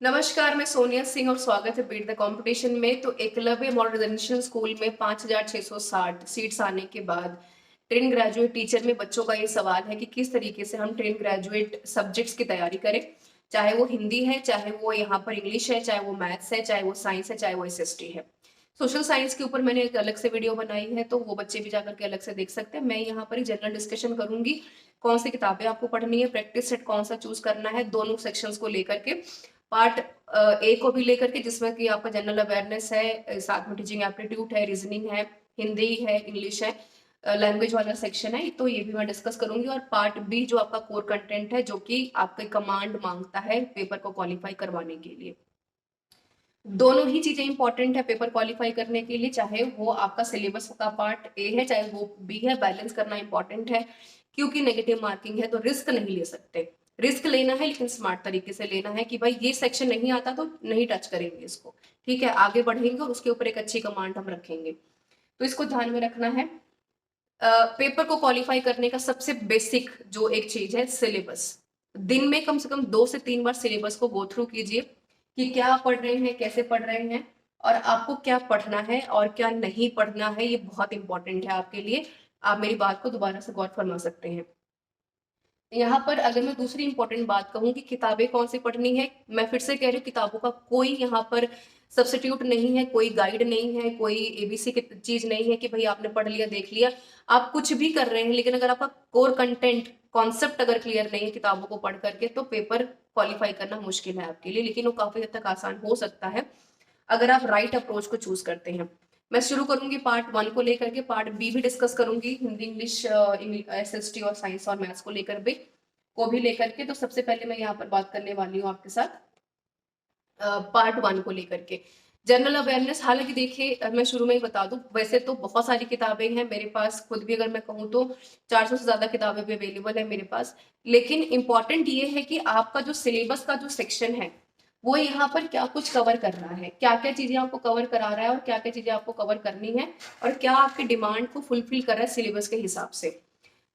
नमस्कार, मैं सोनिया सिंह और स्वागत है बीट द कंपटीशन में। तो एकलव्य मॉडल रेजिडेंशियल स्कूल में 5,660 सीट्स आने के बाद ट्रेन ग्रेजुएट टीचर में बच्चों का ये सवाल है कि किस तरीके से हम ट्रेन ग्रेजुएट सब्जेक्ट्स की तैयारी करें। चाहे वो हिंदी है, चाहे वो यहाँ पर इंग्लिश है, चाहे वो मैथ्स है, चाहे वो साइंस है, चाहे वो एसएसटी है। सोशल साइंस के ऊपर मैंने एक अलग से वीडियो बनाई है, तो वो बच्चे भी जाकर के अलग से देख सकते हैं। मैं यहाँ पर ही जनरल डिस्कशन करूंगी, कौन सी किताबें आपको पढ़नी है, प्रैक्टिस सेट कौन सा चूज करना है, दोनों सेक्शंस को लेकर के। पार्ट ए को भी लेकर के, जिसमें कि आपका जनरल अवेयरनेस है, साथ में टीचिंग एप्टीट्यूड है, रीजनिंग है, हिंदी है, इंग्लिश है, लैंग्वेज वाला सेक्शन है, तो ये भी मैं डिस्कस करूंगी। और पार्ट बी जो आपका कोर कंटेंट है, जो कि आपकी कमांड मांगता है पेपर को क्वालिफाई करवाने के लिए। दोनों ही चीजें इंपॉर्टेंट है पेपर क्वालिफाई करने के लिए, चाहे वो आपका सिलेबस का पार्ट ए है, चाहे वो बी है। बैलेंस करना इंपॉर्टेंट है, क्योंकि नेगेटिव मार्किंग है तो रिस्क नहीं ले सकते। रिस्क लेना है लेकिन स्मार्ट तरीके से लेना है कि भाई ये सेक्शन नहीं आता तो नहीं टच करेंगे इसको, ठीक है, आगे बढ़ेंगे और उसके ऊपर एक अच्छी कमांड हम रखेंगे। तो इसको ध्यान में रखना है। पेपर को क्वालिफाई करने का सबसे बेसिक जो एक चीज है, सिलेबस। दिन में कम से कम 2 से 3 बार सिलेबस को गो थ्रू कीजिए कि क्या आप पढ़ रहे हैं, कैसे पढ़ रहे हैं, और आपको क्या पढ़ना है और क्या नहीं पढ़ना है। ये बहुत इंपॉर्टेंट है आपके लिए। आप मेरी बात को दोबारा से गौर फरमा सकते हैं। यहाँ पर अगर मैं दूसरी इंपॉर्टेंट बात कहूँ कि किताबें कौन सी पढ़नी है, मैं फिर से कह रही हूँ, किताबों का कोई यहाँ पर सब्स्टिट्यूट नहीं है, कोई गाइड नहीं है, कोई एबीसी की चीज नहीं है कि भाई आपने पढ़ लिया देख लिया। आप कुछ भी कर रहे हैं, लेकिन अगर आपका कोर कंटेंट कॉन्सेप्ट अगर क्लियर नहीं है किताबों को पढ़ करके, तो पेपर क्वालिफाई करना मुश्किल है आपके लिए। लेकिन वो काफी हद तक आसान हो सकता है अगर आप राइट अप्रोच को चूज करते हैं। मैं शुरू करूंगी पार्ट 1 को लेकर के, पार्ट बी भी डिस्कस करूंगी, हिंदी, इंग्लिश, एसएसटी और साइंस और मैथ्स को भी लेकर के। तो सबसे पहले मैं यहाँ पर बात करने वाली हूँ आपके साथ पार्ट 1 को लेकर के, जनरल अवेयरनेस। हालांकि देखिए, मैं शुरू में ही बता दूं, वैसे तो बहुत सारी किताबें हैं मेरे पास, खुद भी अगर मैं कहूँ तो 400 से ज्यादा किताबें भी अवेलेबल है मेरे पास। लेकिन इंपॉर्टेंट ये है कि आपका जो सिलेबस का जो सेक्शन है, वो यहाँ पर क्या कुछ कवर कर रहा है, क्या क्या चीजें आपको कवर करा रहा है और क्या क्या चीजें आपको कवर करनी है, और क्या आपकी डिमांड को फुलफिल कर रहा है सिलेबस के हिसाब से।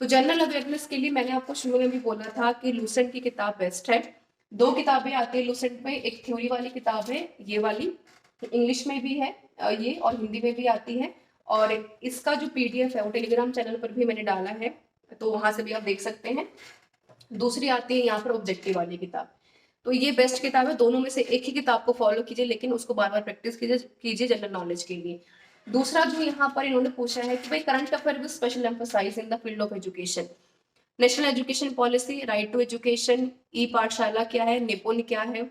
तो जनरल अवेयरनेस के लिए मैंने आपको शुरू में भी बोला था कि लूसेंट की किताब बेस्ट है। 2 किताबें आती है लूसेंट में, एक थ्योरी वाली किताब है ये वाली, इंग्लिश में भी है ये, और हिंदी में भी आती है। और इसका जो पीडीएफ है वो टेलीग्राम चैनल पर भी मैंने डाला है, तो वहां से भी आप देख सकते हैं। दूसरी आती है यहाँ पर ऑब्जेक्टिव वाली किताब। तो ये बेस्ट किताब है, दोनों में से एक ही किताब को फॉलो कीजिए, लेकिन उसको बार बार प्रैक्टिस कीजिए जनरल नॉलेज के लिए। दूसरा जो यहाँ पर इन्होंने पूछा है कि भाई current affair with special emphasis in the field of education, national education policy, right to education, e Pathshala क्या है, निपुण क्या है,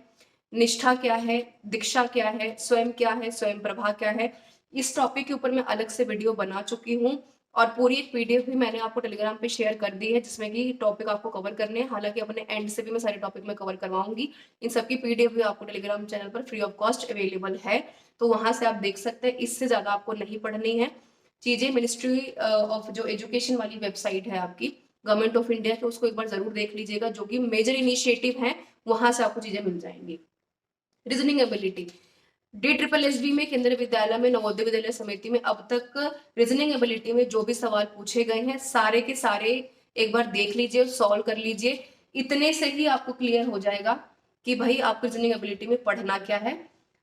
निष्ठा क्या है, दीक्षा क्या है, स्वयं क्या है, स्वयं प्रभा क्या है। इस टॉपिक के ऊपर मैं अलग से वीडियो बना चुकी हूँ, और पूरी एक पीडीएफ भी मैंने आपको टेलीग्राम पे शेयर कर दी है, जिसमें कि टॉपिक आपको कवर करने हैं। हालांकि अपने एंड से भी मैं सारे टॉपिक में कवर करवाऊंगी। इन सबकी पीडीएफ भी आपको टेलीग्राम चैनल पर फ्री ऑफ कॉस्ट अवेलेबल है, तो वहां से आप देख सकते हैं। इससे ज्यादा आपको नहीं पढ़नी है चीजें। मिनिस्ट्री ऑफ जो एजुकेशन वाली वेबसाइट है आपकी, गवर्नमेंट ऑफ इंडिया के, उसको एक बार जरूर देख लीजिएगा, जो कि मेजर इनिशिएटिव है, वहां से आपको चीजें मिल जाएंगी। रीजनिंग एबिलिटी, DSSB में, केंद्रीय विद्यालय में, नवोदय विद्यालय समिति में अब तक रीजनिंग एबिलिटी में जो भी सवाल पूछे गए हैं, सारे के सारे एक बार देख लीजिए, सॉल्व कर लीजिए। इतने से ही आपको क्लियर हो जाएगा कि भाई आपको रीजनिंग एबिलिटी में पढ़ना क्या है।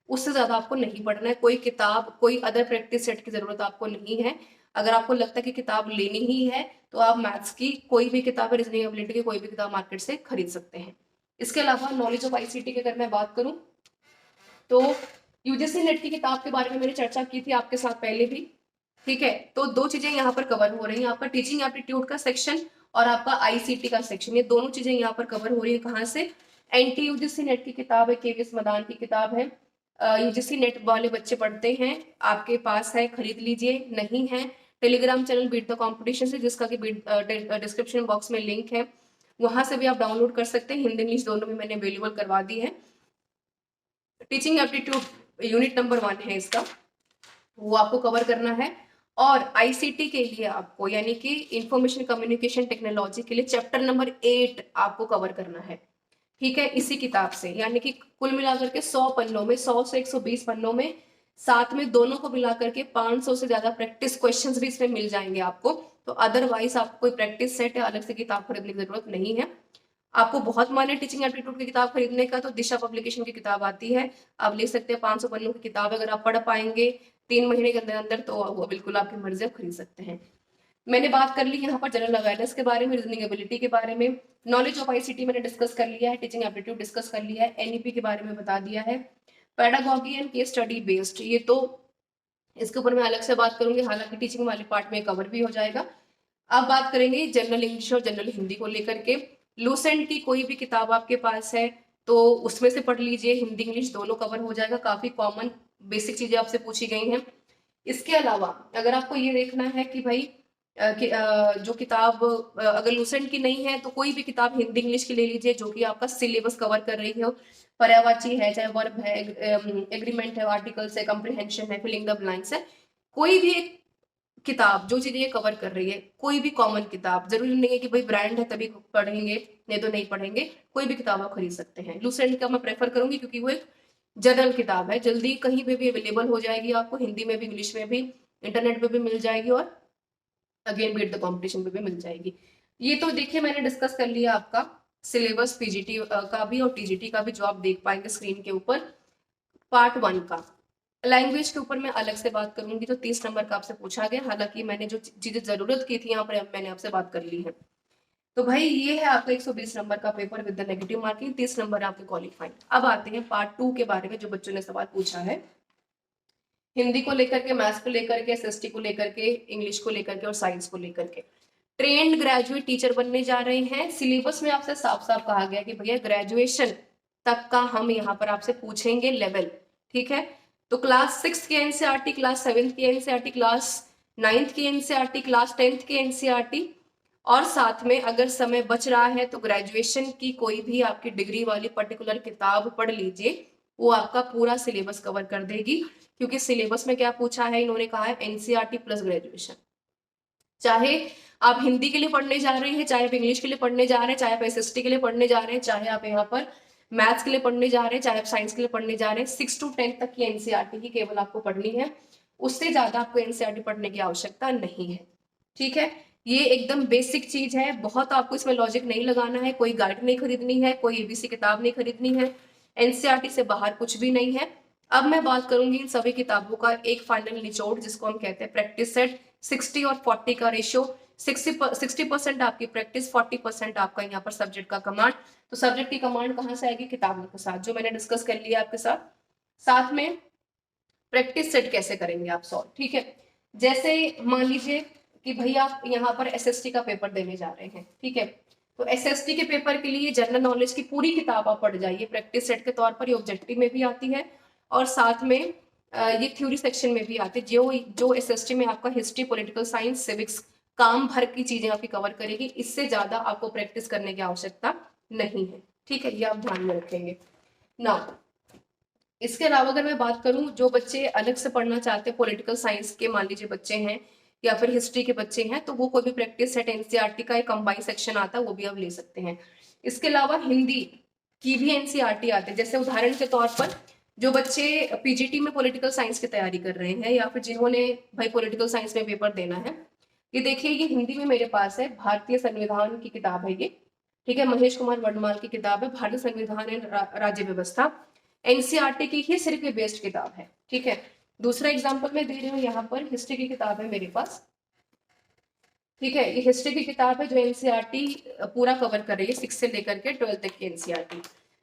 उससे ज्यादा आपको नहीं पढ़ना है। कोई किताब, कोई अदर प्रैक्टिस सेट की जरूरत आपको नहीं है। अगर आपको लगता है कि किताब लेनी ही है, तो आप मैथ्स की कोई भी किताब, रीजनिंग एबिलिटी की कोई भी किताब मार्केट से खरीद सकते हैं। इसके अलावा नॉलेज ऑफ आईसीटी की अगर मैं बात करूं, तो यूजीसी नेट की किताब के बारे में मैंने चर्चा की थी आपके साथ पहले भी, ठीक है। तो 2 चीजें यहाँ पर कवर हो रही हैं, आपका टीचिंग एप्टीट्यूड का सेक्शन और आपका आईसीटी का सेक्शन। ये दोनों चीजें यहाँ पर कवर हो रही है। कहाँ से? एनटी यूजीसी नेट की किताब है, केवीएस मदान की किताब है। यूजीसी नेट वाले बच्चे पढ़ते हैं, आपके पास है, खरीद लीजिए। नहीं है, Telegram channel beat the competition से, जिसका कि डिस्क्रिप्शन बॉक्स में लिंक है, वहां से भी आप डाउनलोड कर सकते हैं। हिंदी इंग्लिश दोनों में मैंने अवेलेबल करवा दी है। टीचिंग एप्टीट्यूड यूनिट नंबर 1 है इसका, वो आपको कवर करना है। और आईसीटी के लिए आपको, यानी कि इंफॉर्मेशन कम्युनिकेशन टेक्नोलॉजी के लिए, चैप्टर नंबर 8 आपको कवर करना है, ठीक है, इसी किताब से। यानी कि कुल मिलाकर के 100 पन्नों में, 100 से 120 पन्नों में, साथ में दोनों को मिलाकर के 500 से ज्यादा प्रैक्टिस क्वेश्चंस भी इसमें मिल जाएंगे आपको। तो अदरवाइज आपको कोई प्रैक्टिस सेट या अलग से किताब खरीदने की जरूरत नहीं है। आपको बहुत मन है टीचिंग एप्टीट्यूड की किताब खरीदने का, तो दिशा पब्लिकेशन की किताब आती है, आप ले सकते हैं। 500 पन्नों की किताब अगर आप पढ़ पाएंगे 3 महीने के अंदर अंदर, तो वो बिल्कुल आपकी मर्जी, आप खरीद सकते हैं। मैंने बात कर ली यहाँ पर जनरल अवेयरनेस के बारे में, रीजनिंग एबिलिटी के बारे में, नॉलेज ऑफ आईसीटी मैंने डिस्कस कर लिया है, टीचिंग एप्टीट्यूड डिस्कस कर लिया है, एनईपी के बारे में बता दिया है, pedagogy and case study based, ये तो इसके ऊपर मैं अलग से बात करूंगी, हालांकि टीचिंग वाले पार्ट में कवर भी हो जाएगा। अब बात करेंगे जनरल इंग्लिश और जनरल हिंदी को लेकर के। लूसेंट की कोई भी किताब आपके पास है तो उसमें से पढ़ लीजिए, हिंदी इंग्लिश दोनों कवर हो जाएगा, काफी कॉमन बेसिक चीजें आपसे पूछी गई हैं। इसके अलावा अगर आपको ये देखना है कि भाई जो किताब अगर लूसेंट की नहीं है तो कोई भी किताब हिंदी इंग्लिश की ले लीजिए जो कि आपका सिलेबस कवर कर रही हो, पर्यायवाची है, चाहे वर्ब है, एग्रीमेंट है, आर्टिकल्स है, कॉम्प्रिहेंशन है, फिलिंग द ब्लैंक्स है, कोई भी एक किताब जो चीजें ये कवर कर रही है, कोई भी कॉमन किताब, जरूरी नहीं है कि भाई ब्रांड है तभी पढ़ेंगे, नहीं तो नहीं पढ़ेंगे, कोई भी किताब आप खरीद सकते हैं। लूसेंट का मैं प्रेफर करूंगी क्योंकि वो एक जनरल किताब है, जल्दी कहीं पे भी अवेलेबल हो जाएगी, आपको हिंदी में भी इंग्लिश में भी इंटरनेट पे भी मिल जाएगी, और अगेन बीट द कंपटीशन पे भी मिल जाएगी। ये तो देखिए मैंने डिस्कस कर लिया आपका सिलेबस पीजीटी का भी और टीजीटी का भी, जो आप देख पाएंगे स्क्रीन के ऊपर। पार्ट 1 का लैंग्वेज के ऊपर मैं अलग से बात करूंगी, तो 30 नंबर का आपसे पूछा गया, हालांकि मैंने जो चीजें जरूरत की थी यहाँ पर मैंने आपसे बात कर ली है। तो भाई ये है आपका 120 नंबर का paper with the negative marking, 30 number आपके क्वालिफाइंग। अब आते हैं पार्ट 2 के बारे में, जो बच्चों ने सवाल पूछा है हिंदी को लेकर के, मैथ्स को लेकर के, एसएसटी को लेकर के, इंग्लिश को लेकर के और साइंस को लेकर के। ट्रेंड ग्रेजुएट टीचर बनने जा रहे हैं, सिलेबस में आपसे साफ साफ कहा गया कि भैया ग्रेजुएशन तक का हम यहाँ पर आपसे पूछेंगे लेवल, ठीक है। तो क्लास 6 की एनसीईआरटी, क्लास 7 की एनसीईआरटी, क्लास 9th की एनसीईआरटी, क्लास 10th की एनसीईआरटी, और साथ में अगर समय बच रहा है तो ग्रेजुएशन की कोई भी आपकी डिग्री वाली पर्टिकुलर किताब पढ़ लीजिए, वो आपका पूरा सिलेबस कवर कर देगी। क्योंकि सिलेबस में क्या पूछा है, इन्होंने कहा है एनसीईआरटी प्लस ग्रेजुएशन। चाहे आप हिंदी के लिए पढ़ने जा रहे हैं, चाहे आप इंग्लिश के लिए पढ़ने जा रहे हैं, चाहे आप एसएसटी के लिए पढ़ने जा रहे हैं, चाहे आप यहाँ पर मैथ्स के लिए पढ़ने जा रहे हैं, चाहे आप साइंस के लिए पढ़ने जा रहे हैं, 6 to 10 तक की एनसीईआरटी ही केवल आपको पढ़नी है, उससे ज्यादा आपको एनसीईआरटी पढ़ने की आवश्यकता नहीं है, ठीक है। ये एकदम बेसिक चीज है, बहुत आपको इसमें लॉजिक नहीं लगाना है, कोई गाइड नहीं खरीदनी है, कोई एबीसी किताब नहीं खरीदनी है, एनसीईआरटी से बाहर कुछ भी नहीं है। अब मैं बात करूंगी इन सभी किताबों का एक फाइनल निचोड़, जिसको हम कहते हैं प्रैक्टिस सेट। 60 और 40 का रेशियो, 60% आपकी प्रैक्टिस, 40% आपका यहाँ पर सब्जेक्ट का कमांड। तो सब्जेक्ट की कमांड कहाँ से आएगी, किताबों के साथ, जो मैंने डिस्कस कर लिया आपके साथ। साथ में प्रैक्टिस सेट कैसे करेंगे आप सॉल्व, ठीक है। जैसे मान लीजिए कि भाई आप यहाँ पर एसएसटी का पेपर देने जा रहे हैं, ठीक है, तो एसएसटी के पेपर के लिए जनरल नॉलेज की पूरी किताब आप पढ़ जाइए, प्रैक्टिस सेट के तौर पर, ये ऑब्जेक्टिव में भी आती है और साथ में ये थ्योरी सेक्शन में भी आती है। जो एसएसटी में आपका हिस्ट्री, पॉलिटिकल साइंस, सिविक्स, काम भर की चीजें आपकी कवर करेगी, इससे ज्यादा आपको प्रैक्टिस करने की आवश्यकता नहीं है, ठीक है, ये आप ध्यान में रखेंगे ना। इसके अलावा अगर मैं बात करूं, जो बच्चे अलग से पढ़ना चाहते हैं, पॉलिटिकल साइंस के मान लीजिए बच्चे हैं या फिर हिस्ट्री के बच्चे हैं, तो वो कोई भी प्रैक्टिस सेट एनसीईआरटी का एक कंबाइंड सेक्शन आता है, वो भी आप ले सकते हैं। इसके अलावा हिंदी की भी एनसीईआरटी आती है, जैसे उदाहरण के तौर पर जो बच्चे पीजीटी में पॉलिटिकल साइंस की तैयारी कर रहे हैं या फिर जिन्होंने भाई पॉलिटिकल साइंस में पेपर देना है, ये देखिए ये हिंदी में मेरे पास है, भारतीय संविधान की किताब है ये, ठीक है, महेश कुमार वर्णमाल की किताब है, भारतीय संविधान एंड राज्य व्यवस्था, एनसीईआरटी की ही सिर्फ ये बेस्ड किताब है, ठीक है। दूसरा एग्जांपल मैं दे रही हूँ यहाँ पर, हिस्ट्री की किताब है मेरे पास, ठीक है, ये हिस्ट्री की किताब है जो एनसीईआरटी पूरा कवर कर रही है, 6 से लेकर के 12 तक की एनसीईआरटी।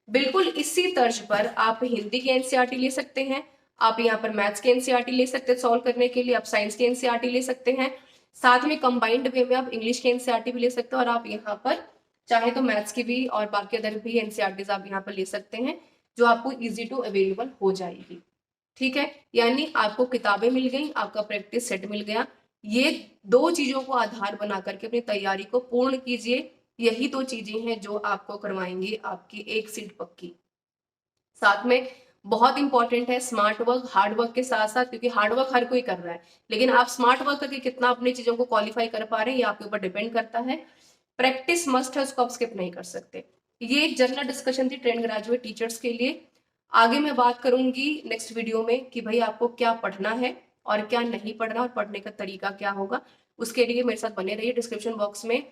बिल्कुल इसी तर्ज पर आप हिंदी की एनसीईआरटी ले सकते हैं, आप यहाँ पर मैथ्स की एनसीईआरटी ले सकते हैं सॉल्व करने के लिए, आप साइंस की एनसीईआरटी ले सकते हैं, साथ में कंबाइंड वे में आप इंग्लिश की एनसीईआरटी भी ले सकते हैं, और आप यहाँ पर चाहे तो मैथ्स की भी और बाकी अदर भी एनसीईआरटीज आप यहाँ पर ले सकते हैं, जो आपको इजी टू अवेलेबल हो जाएगी, ठीक है। यानी आपको किताबें मिल गई, आपका प्रैक्टिस सेट मिल गया, ये दो चीजों को आधार बना करके अपनी तैयारी को पूर्ण कीजिए, यही दो चीजें हैं जो आपको करवाएंगी आपकी एक सीट पक्की। साथ में बहुत इंपॉर्टेंट है स्मार्ट वर्क, हार्ड वर्क के साथ साथ, क्योंकि हार्ड वर्क हर कोई कर रहा है, लेकिन आप स्मार्ट वर्क करके कितना अपनी चीजों को क्वालिफाई कर पा रहे हैं ये आपके ऊपर डिपेंड करता है। प्रैक्टिस मस्ट है, उसको आप स्किप नहीं कर सकते। ये एक जनरल डिस्कशन थी ट्रेंड ग्रेजुएट टीचर्स के लिए। आगे मैं बात करूंगी नेक्स्ट वीडियो में कि भाई आपको क्या पढ़ना है और क्या नहीं पढ़ना और पढ़ने का तरीका क्या होगा। उसके लिए मेरे साथ बने रहिए, डिस्क्रिप्शन बॉक्स में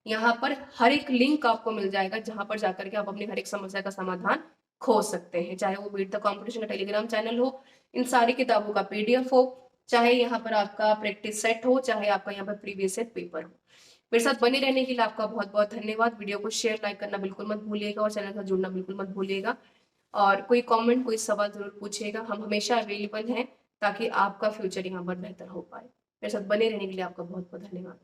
यहाँ पर हर एक लिंक आपको मिल जाएगा जहां पर जाकर के आप अपनी हर एक समस्या का समाधान खोज सकते हैं, चाहे वो बीट द कॉम्पिटिशन का टेलीग्राम चैनल हो, इन सारी किताबों का पीडीएफ हो, चाहे यहाँ पर आपका प्रैक्टिस सेट हो, चाहे आपका यहाँ पर प्रीवियस सेट पेपर हो। मेरे साथ बने रहने के लिए आपका बहुत बहुत धन्यवाद। वीडियो को शेयर लाइक करना बिल्कुल मत भूलिएगा और चैनल से जुड़ना बिल्कुल मत भूलिएगा। और कोई कमेंट कोई सवाल जरूर पूछिएगा, हम हमेशा अवेलेबल हैं ताकि आपका फ्यूचर यहाँ पर बेहतर हो पाए। मेरे साथ बने रहने के लिए आपका बहुत बहुत धन्यवाद।